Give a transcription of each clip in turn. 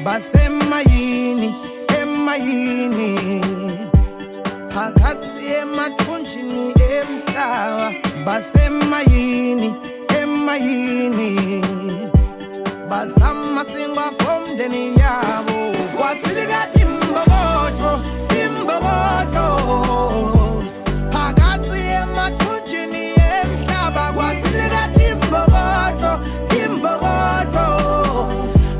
basemayini emayini phakathi emathunjini emhlaba basemayini emayini bazama singwafomdeni yabo kwathilika imbokodo phakathi emathunjini emhlaba kwathilika imbokodo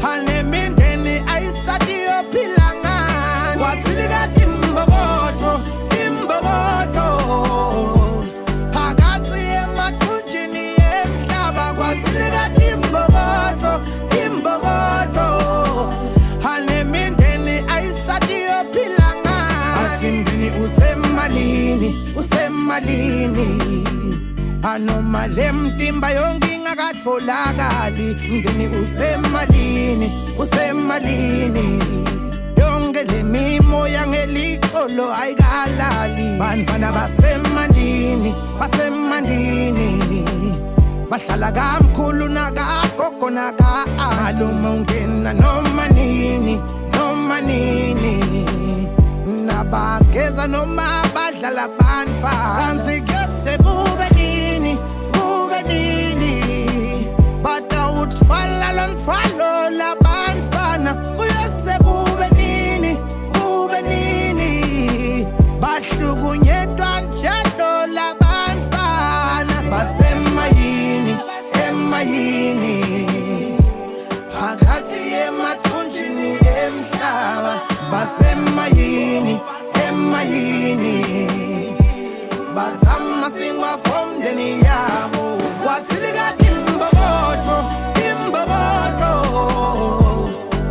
hanemindeni ayisadiyo philangani kwathilika imbokodo phakathi emathunjini emhlaba kwathilika imbokodo hanemindeni ayisadiyo philangani athindini usemalini anomale mtimba yonke ingakatholakali mndeni usemalini yonke le mimoya ngelicolo ayikalali bantwana basemandini bahlala kamkhulu nakagogo naka-aluma ungena noma nini nabageza noma badlala banfa kanti kuyose kube nini batawuthwala lo mthwalo labantfana kuyose kube nini bahlukunyetwa njalo labantfana basemayini emayini phakathi emathunjini emhlaba basemayini emayini bazama singwafomdeni yabo kwathilika imbokodo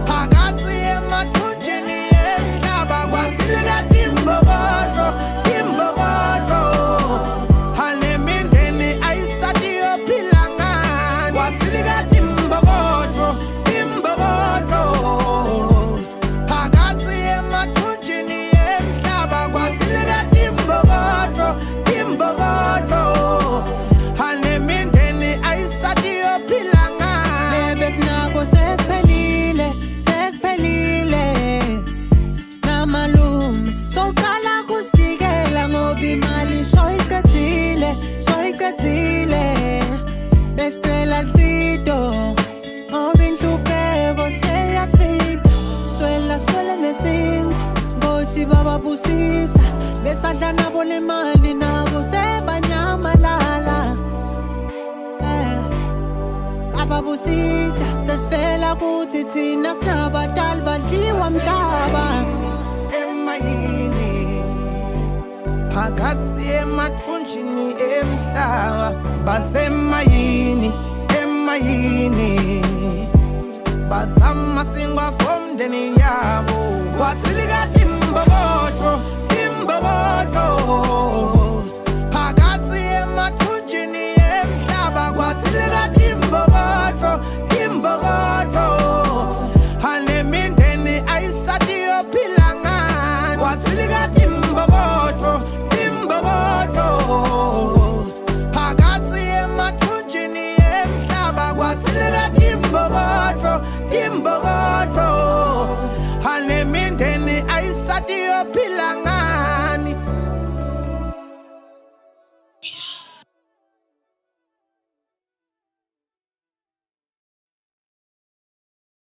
phakathi emathunjini emhlaba kwathilika imbokodo hanemindeni ayisadiyo philangani kwathilika imbokodo phakathi emathunjini emhlaba kwathilika imbokodo hanemindeni ayisadiyo philangani lebesinako sekuphelile namalume soqala kusijikela ngoba imali soyicethile besicela lisido ngoba inhlupheko seyasiphica swela nesinga ngosi bababusisa besadla nabo le mali nabo sebanyamalala ababusisa sesifela kuthi thina sinabadali badliwa mhlaba emayini phakathi emathunjini emhlaba basemayini bazama singwafomdeni yabo kwathilika